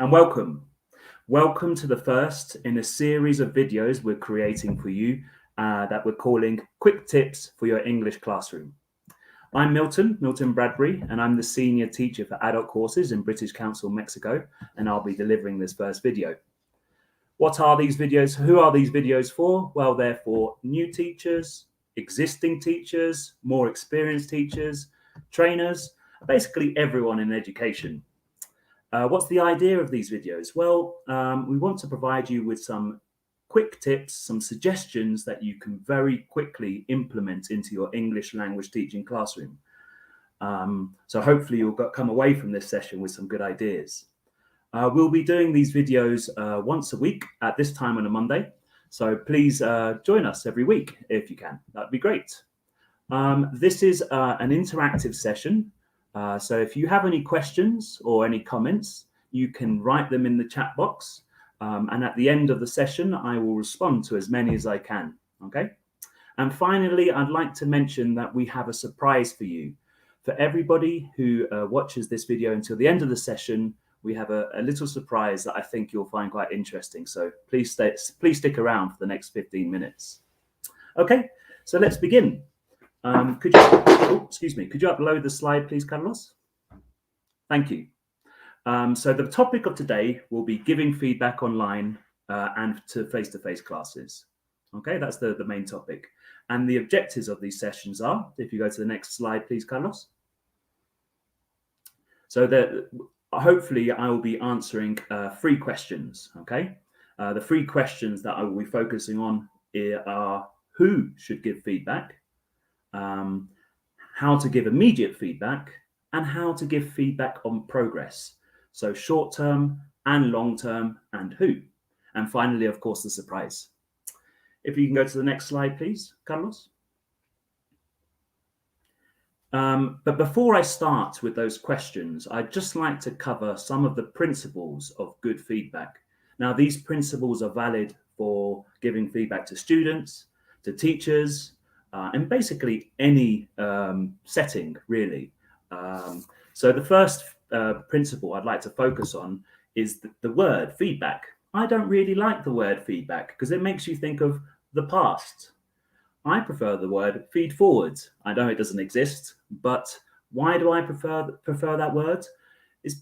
and welcome. Welcome to the first in a series of videos we're creating for you that we're calling Quick Tips for Your English Classroom. I'm Milton Bradbury, and I'm the Senior Teacher for Adult Courses in British Council, Mexico, and I'll be delivering this first video. What are these videos? Who are these videos for? Well, they're for new teachers, existing teachers, more experienced teachers, trainers, basically everyone in education. What's the idea of these videos? Well, we want to provide you with some quick tips, some suggestions that you can very quickly implement into your English language teaching classroom. So hopefully you'll come away from this session with some good ideas. We'll be doing these videos once a week at this time on a Monday. So please join us every week if you can. That'd be great. This is an interactive session. So if you have any questions or any comments, you can write them in the chat box. And at the end of the session, I will respond to as many as I can. Okay. And finally, I'd like to mention that we have a surprise for you. For everybody who watches this video until the end of the session, we have a little surprise that I think you'll find quite interesting. So please stick around for the next 15 minutes. Okay, so let's begin. Could you upload the slide, please, Carlos? Thank you. So the topic of today will be giving feedback online and to face-to-face classes. Okay, that's the main topic. And the objectives of these sessions are, if you go to the next slide, please, Carlos. So hopefully I will be answering 3 questions, okay? The 3 questions that I will be focusing on are who should give feedback, how to give immediate feedback, and how to give feedback on progress. So short term and long term, and who. And finally, of course, the surprise. If you can go to the next slide, please, Carlos. But before I start with those questions, I'd just like to cover some of the principles of good feedback. Now, these principles are valid for giving feedback to students, to teachers, and basically any setting, really. So the first principle I'd like to focus on is the word feedback. I don't really like the word feedback because it makes you think of the past. I prefer the word feed forward. I know it doesn't exist, but why do I prefer that word? Is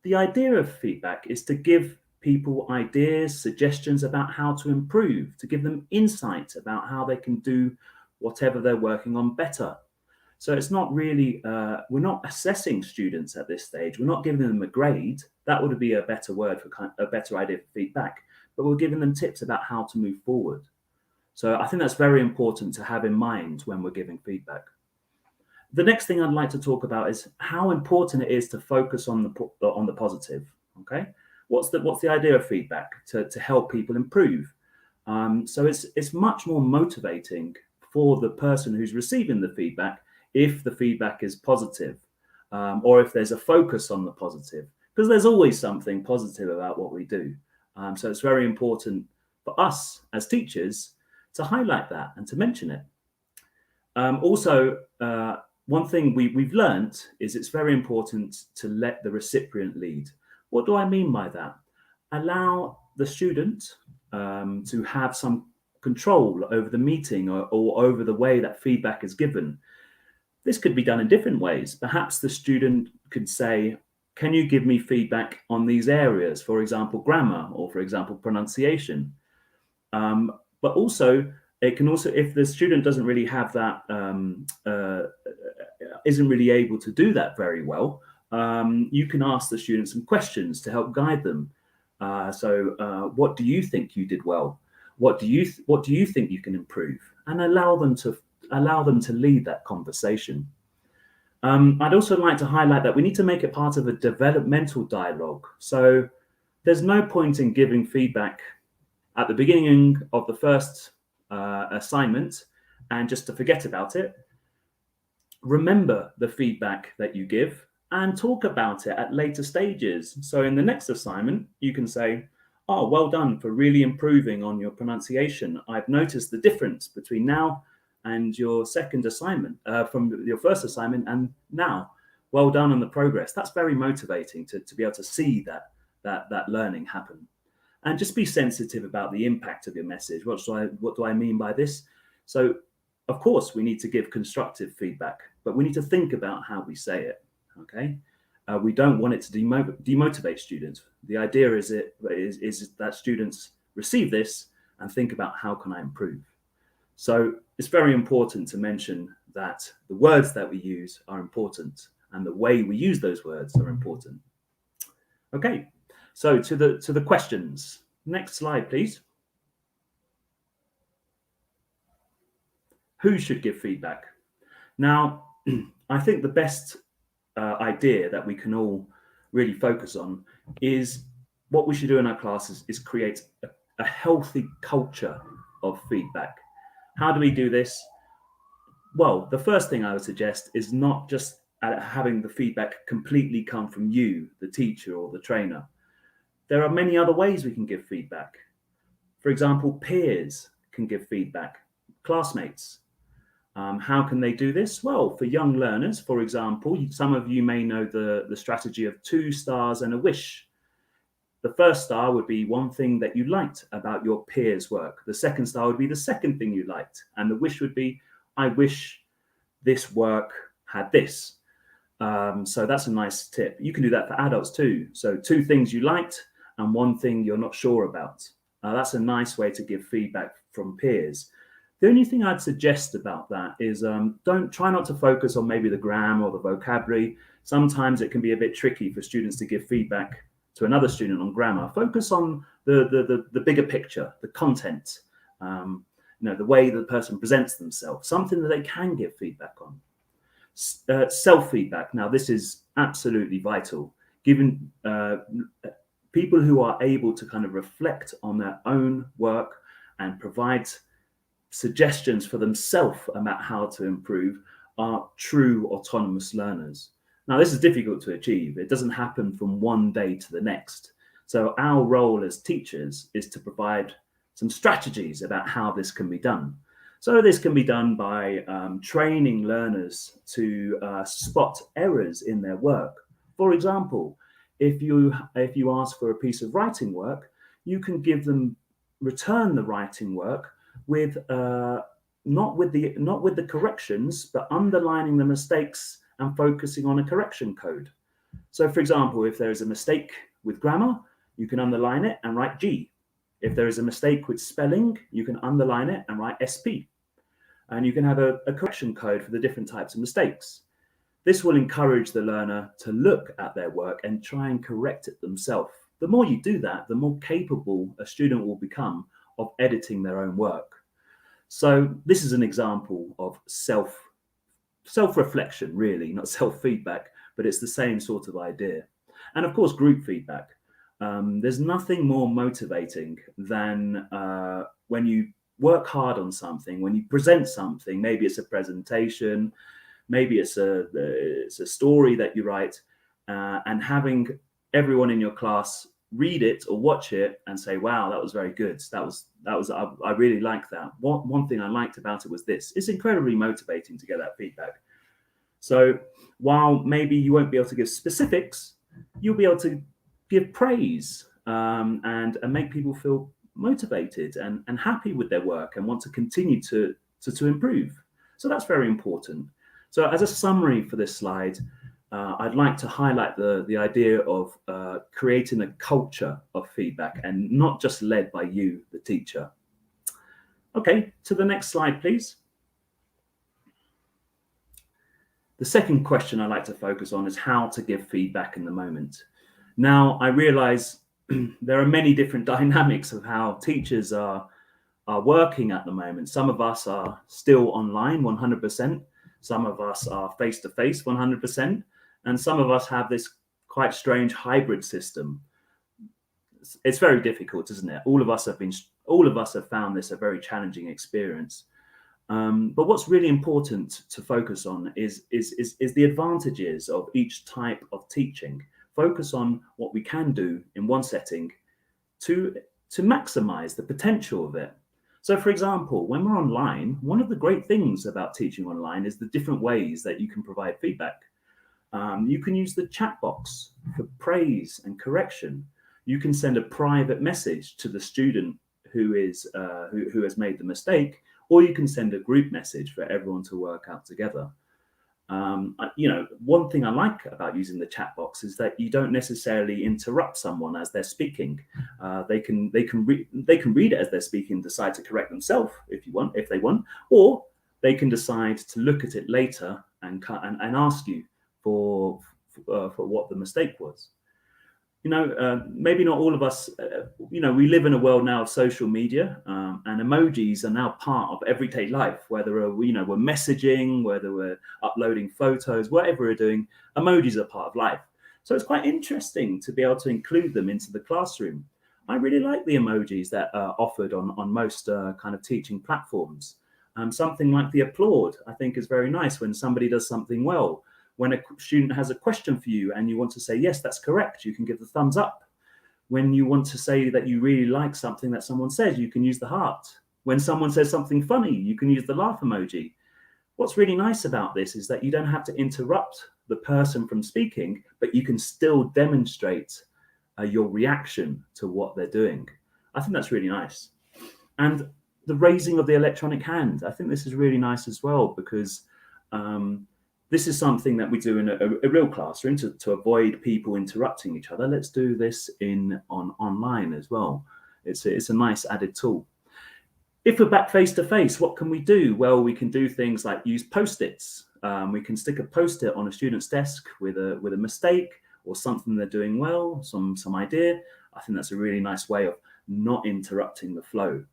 the idea of feedback is to give people ideas, suggestions about how to improve, to give them insight about how they can do whatever they're working on better. So it's not really, we're not assessing students at this stage. We're not giving them a grade. That would be a better word for a better idea for feedback, but we're giving them tips about how to move forward. So I think that's very important to have in mind when we're giving feedback. The next thing I'd like to talk about is how important it is to focus on the positive. Okay, what's the idea of feedback? To help people improve. So it's much more motivating for the person who's receiving the feedback if the feedback is positive, or if there's a focus on the positive, because there's always something positive about what we do. So it's very important for us as teachers to highlight that and to mention it. Also, one thing we've learned is it's very important to let the recipient lead. What do I mean by that? Allow the student to have some control over the meeting or over the way that feedback is given. This could be done in different ways. Perhaps the student could say, can you give me feedback on these areas? For example, grammar, or for example, pronunciation. But also, it can also, if the student doesn't really have that, isn't really able to do that very well, you can ask the student some questions to help guide them. So what do you think you did well? What do you think you can improve? And allow them to lead that conversation. I'd also like to highlight that we need to make it part of a developmental dialogue. So there's no point in giving feedback at the beginning of the first assignment and just to forget about it. Remember the feedback that you give and talk about it at later stages. So in the next assignment, you can say, oh, well done for really improving on your pronunciation. I've noticed the difference between now and your second assignment, from your first assignment and now. Well done on the progress. That's very motivating to be able to see that that learning happen. And just be sensitive about the impact of your message. What do I mean by this? So, of course, we need to give constructive feedback, but we need to think about how we say it. Okay, we don't want it to demotivate students. The idea is that students receive this and think about how can I improve. So it's very important to mention that the words that we use are important and the way we use those words are important. Okay, so to the questions. Next slide, please. Who should give feedback? Now, I think the best idea that we can all really focus on is what we should do in our classes is create a healthy culture of feedback. How do we do this? Well, the first thing I would suggest is not just having the feedback completely come from you, the teacher or the trainer. There are many other ways we can give feedback. For example, peers can give feedback, classmates. How can they do this? Well, for young learners, for example, some of you may know the strategy of 2 stars and a wish. The first star would be one thing that you liked about your peer's work. The second star would be the second thing you liked. And the wish would be, I wish this work had this. So that's a nice tip. You can do that for adults too. So 2 things you liked and 1 thing you're not sure about. That's a nice way to give feedback from peers. The only thing I'd suggest about that is try not to focus on maybe the grammar or the vocabulary. Sometimes it can be a bit tricky for students to give feedback to another student on grammar. Focus on the bigger picture, the content, the way the person presents themselves, something that they can give feedback on. Self-feedback. Now, this is absolutely vital. Given people who are able to kind of reflect on their own work and provide suggestions for themselves about how to improve are true autonomous learners. Now, this is difficult to achieve. It doesn't happen from one day to the next. So our role as teachers is to provide some strategies about how this can be done. So this can be done by training learners to spot errors in their work. For example, if you ask for a piece of writing work, you can return the writing work with not with the corrections, but underlining the mistakes and focusing on a correction code. So, for example, if there is a mistake with grammar, you can underline it and write G. If there is a mistake with spelling, you can underline it and write SP. And you can have a correction code for the different types of mistakes. This will encourage the learner to look at their work and try and correct it themselves. The more you do that, the more capable a student will become of editing their own work. So this is an example of self-reflection, really, not self-feedback, but it's the same sort of idea. And of course, group feedback. There's nothing more motivating than when you work hard on something, when you present something, maybe it's a presentation, maybe it's a story that you write, and having everyone in your class read it or watch it and say, wow, that was very good. I really like that. One thing I liked about it was this. It's incredibly motivating to get that feedback. So while maybe you won't be able to give specifics, you'll be able to give praise and make people feel motivated and happy with their work and want to continue to improve. So that's very important. So as a summary for this slide, I'd like to highlight the idea of creating a culture of feedback and not just led by you, the teacher. Okay, to the next slide, please. The second question I'd like to focus on is how to give feedback in the moment. Now, I realize there are many different dynamics of how teachers are working at the moment. Some of us are still online 100%. Some of us are face-to-face 100%. And some of us have this quite strange hybrid system. It's very difficult, isn't it? All of us have found this a very challenging experience. But what's really important to focus on is the advantages of each type of teaching. Focus on what we can do in one setting to maximize the potential of it. So, for example, when we're online, one of the great things about teaching online is the different ways that you can provide feedback. You can use the chat box for praise and correction. You can send a private message to the student who has made the mistake, or you can send a group message for everyone to work out together. One thing I like about using the chat box is that you don't necessarily interrupt someone as they're speaking. They can read it as they're speaking, decide to correct themselves if they want, or they can decide to look at it later and ask you for what the mistake was. Maybe not all of us, we live in a world now of social media, and emojis are now part of everyday life, whether we're messaging, whether we're uploading photos, whatever we're doing, emojis are part of life. So it's quite interesting to be able to include them into the classroom. I really like the emojis that are offered on most kind of teaching platforms. Something like the applaud, I think, is very nice when somebody does something well. When a student has a question for you and you want to say, yes, that's correct, you can give the thumbs up. When you want to say that you really like something that someone says, you can use the heart. When someone says something funny, you can use the laugh emoji. What's really nice about this is that you don't have to interrupt the person from speaking, but you can still demonstrate your reaction to what they're doing. I think that's really nice. And the raising of the electronic hand, I think this is really nice as well, because this is something that we do in a real classroom to avoid people interrupting each other. Let's do this online as well. It's a nice added tool. If we're back face to face, what can we do? Well, we can do things like use Post-its. We can stick a Post-it on a student's desk with a mistake or something they're doing well, some idea. I think that's a really nice way of not interrupting the flow.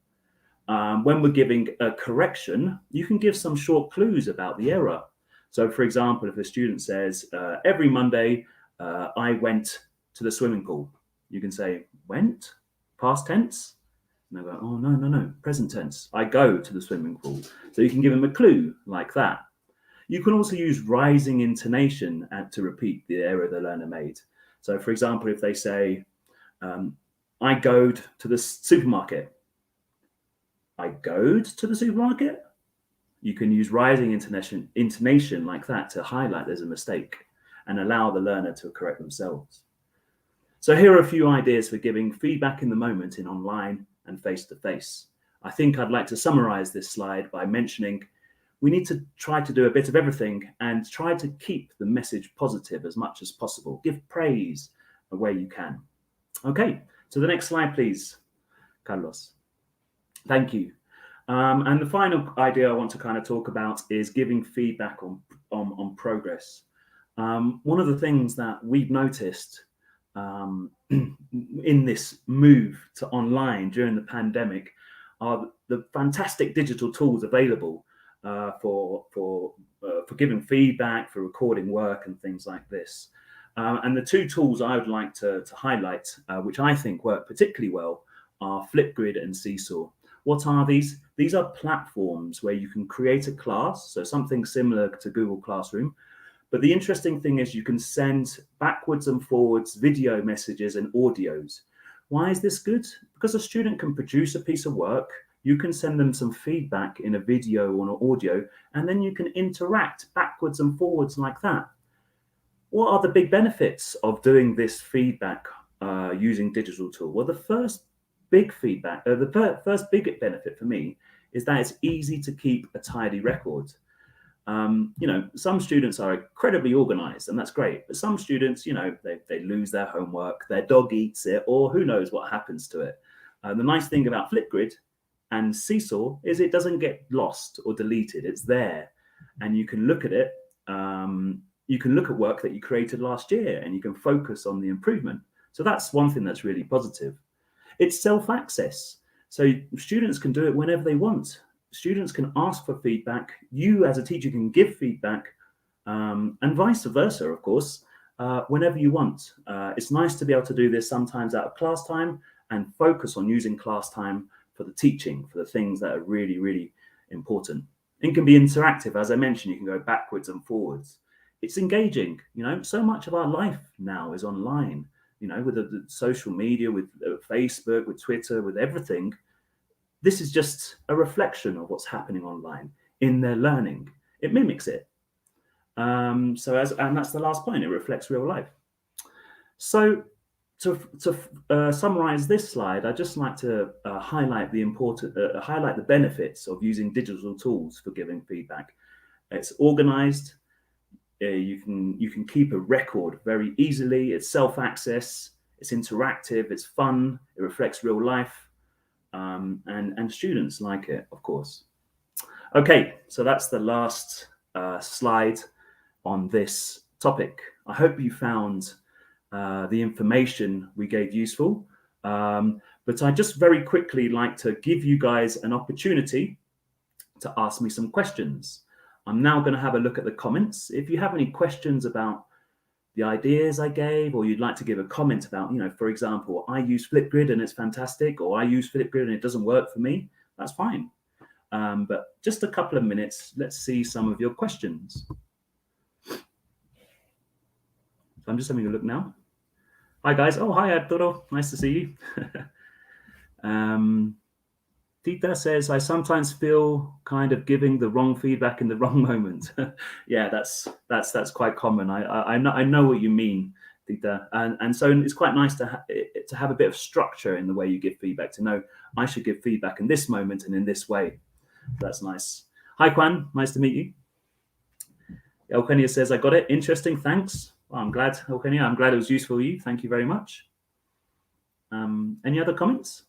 When we're giving a correction, you can give some short clues about the error. So, for example, if a student says, every Monday, I went to the swimming pool, you can say, went, past tense. And they go, oh, no, present tense. I go to the swimming pool. So you can give them a clue like that. You can also use rising intonation to repeat the error the learner made. So, for example, if they say, I go to the supermarket. I go to the supermarket. You can use rising intonation like that to highlight there's a mistake and allow the learner to correct themselves. So here are a few ideas for giving feedback in the moment in online and face-to-face. I think I'd like to summarize this slide by mentioning we need to try to do a bit of everything and try to keep the message positive as much as possible. Give praise where you can. Okay, so the next slide, please, Carlos. Thank you. And the final idea I want to kind of talk about is giving feedback on progress. One of the things that we've noticed in this move to online during the pandemic are the fantastic digital tools available for giving feedback, for recording work and things like this. And the two tools I would like to highlight, which I think work particularly well, are Flipgrid and Seesaw. What are these? These are platforms where you can create a class, so something similar to Google Classroom. But the interesting thing is you can send backwards and forwards video messages and audios. Why is this good? Because a student can produce a piece of work, you can send them some feedback in a video or an audio, and then you can interact backwards and forwards like that. What are the big benefits of doing this feedback using digital tool? Well, the first big benefit for me is that it's easy to keep a tidy record. Some students are incredibly organized, and that's great. But some students, they lose their homework, their dog eats it, or who knows what happens to it. The nice thing about Flipgrid and Seesaw is it doesn't get lost or deleted. It's there, and you can look at it. You can look at work that you created last year, and you can focus on the improvement. So that's one thing that's really positive. It's self-access. So students can do it whenever they want. Students can ask for feedback. You as a teacher can give feedback, and vice versa, of course, whenever you want. It's nice to be able to do this sometimes out of class time and focus on using class time for the teaching, for the things that are really, really important. It can be interactive. As I mentioned, you can go backwards and forwards. It's engaging. So much of our life now is online. With the social media, with Facebook, with Twitter, with everything. This is just a reflection of what's happening online in their learning. It mimics it. And that's the last point. It reflects real life. So to summarize this slide, I'd just like to highlight the benefits of using digital tools for giving feedback. It's organized. You can keep a record very easily. It's self-access. It's interactive. It's fun. It reflects real life, and students like it, of course. Okay, so that's the last slide on this topic. I hope you found the information we gave useful, but I just very quickly like to give you guys an opportunity to ask me some questions. I'm now going to have a look at the comments. If you have any questions about the ideas I gave, or you'd like to give a comment about, for example, I use Flipgrid and it's fantastic, or I use Flipgrid and it doesn't work for me, that's fine. But just a couple of minutes, let's see some of your questions. So I'm just having a look now. Hi guys. Oh, hi Arturo. Nice to see you. Tita says, I sometimes feel kind of giving the wrong feedback in the wrong moment. Yeah, that's quite common. I know what you mean, Tita. And so it's quite nice to have a bit of structure in the way you give feedback, to know I should give feedback in this moment and in this way. That's nice. Hi Kwan, nice to meet you. Eugenia says, I got it. Interesting, thanks. Well, I'm glad, Eugenia. I'm glad it was useful for you. Thank you very much. Any other comments?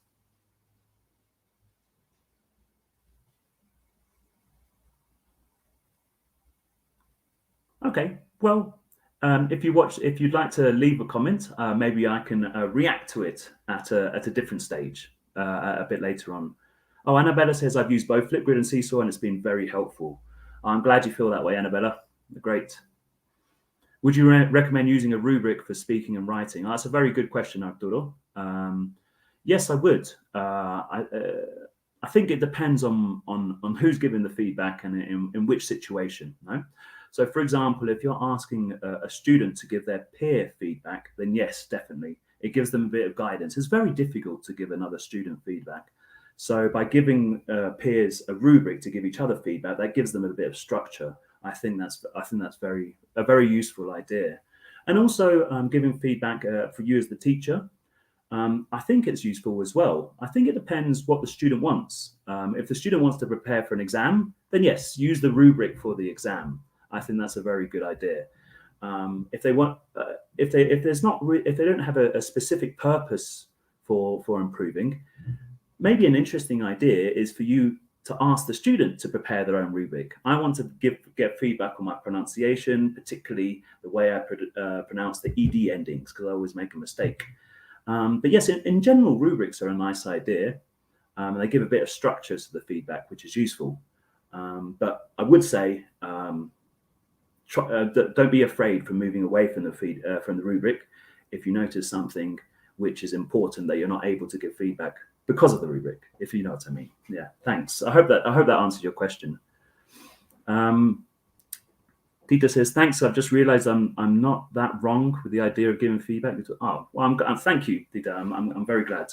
Okay, well, if you'd like to leave a comment, maybe I can react to it at a different stage a bit later on. Oh, Annabella says, I've used both Flipgrid and Seesaw and it's been very helpful. I'm glad you feel that way, Annabella. Great. Would you recommend using a rubric for speaking and writing? Oh, that's a very good question, Arturo. Yes, I would. I think it depends on who's giving the feedback and in which situation. No? So, for example, if you're asking a student to give their peer feedback, then yes, definitely. It gives them a bit of guidance. It's very difficult to give another student feedback. So by giving peers a rubric to give each other feedback, that gives them a bit of structure. I think that's a very useful idea. And also giving feedback for you as the teacher, I think it's useful as well. I think it depends what the student wants. If the student wants to prepare for an exam, then yes, use the rubric for the exam. I think that's a very good idea. If they want, if they don't have a specific purpose for improving, maybe an interesting idea is for you to ask the student to prepare their own rubric. I want to get feedback on my pronunciation, particularly the way I pronounce the ed endings, because I always make a mistake. But yes, in general, rubrics are a nice idea. They give a bit of structure to the feedback, which is useful. But I would say, don't be afraid from moving away from the rubric if you notice something which is important that you're not able to give feedback because of the rubric, if you know what I mean. Yeah, thanks. I hope that answers your question. Tita says, thanks. I've just realized I'm not that wrong with the idea of giving feedback. Oh, well, thank you, Tita. I'm very glad.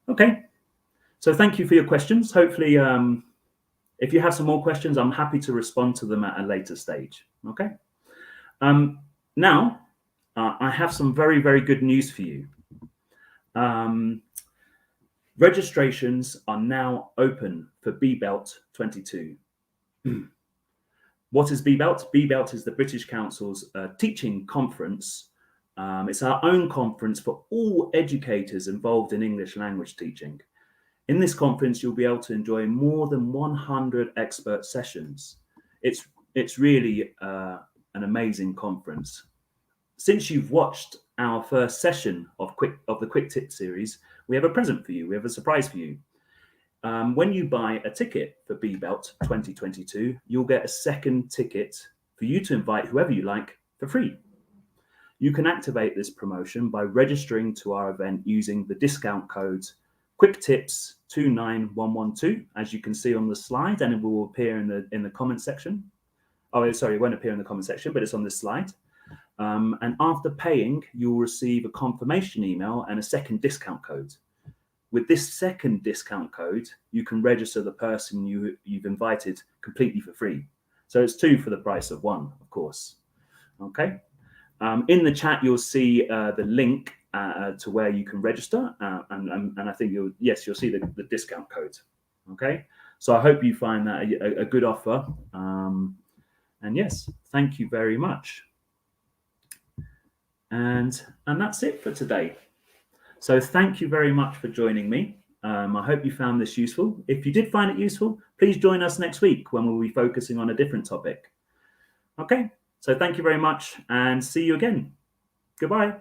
Okay. So thank you for your questions. Hopefully, if you have some more questions, I'm happy to respond to them at a later stage. Okay. Now, I have some very, very good news for you. Registrations are now open for BBELT 22. What is BBELT? BBELT is the British Council's teaching conference. It's our own conference for all educators involved in English language teaching. In this conference, you'll be able to enjoy more than 100 expert sessions. It's really an amazing conference. Since you've watched our first session of the Quick Tip series, we have a present for you. We have a surprise for you. When you buy a ticket for BBELT 2022, you'll get a second ticket for you to invite whoever you like for free. You can activate this promotion by registering to our event using the discount code QuickTips29112, as you can see on the slide, and it will appear in the comment section. Oh, sorry, it won't appear in the comment section, but it's on this slide. And after paying, you'll receive a confirmation email and a second discount code. With this second discount code, you can register the person you've invited completely for free. So it's 2 for the price of 1, of course. Okay. In the chat, you'll see the link to where you can register, and I think you'll see the discount code. Okay, so I hope you find that a good offer. And yes, thank you very much. And that's it for today. So thank you very much for joining me. I hope you found this useful. If you did find it useful, please join us next week when we'll be focusing on a different topic. Okay, so thank you very much and see you again. Goodbye.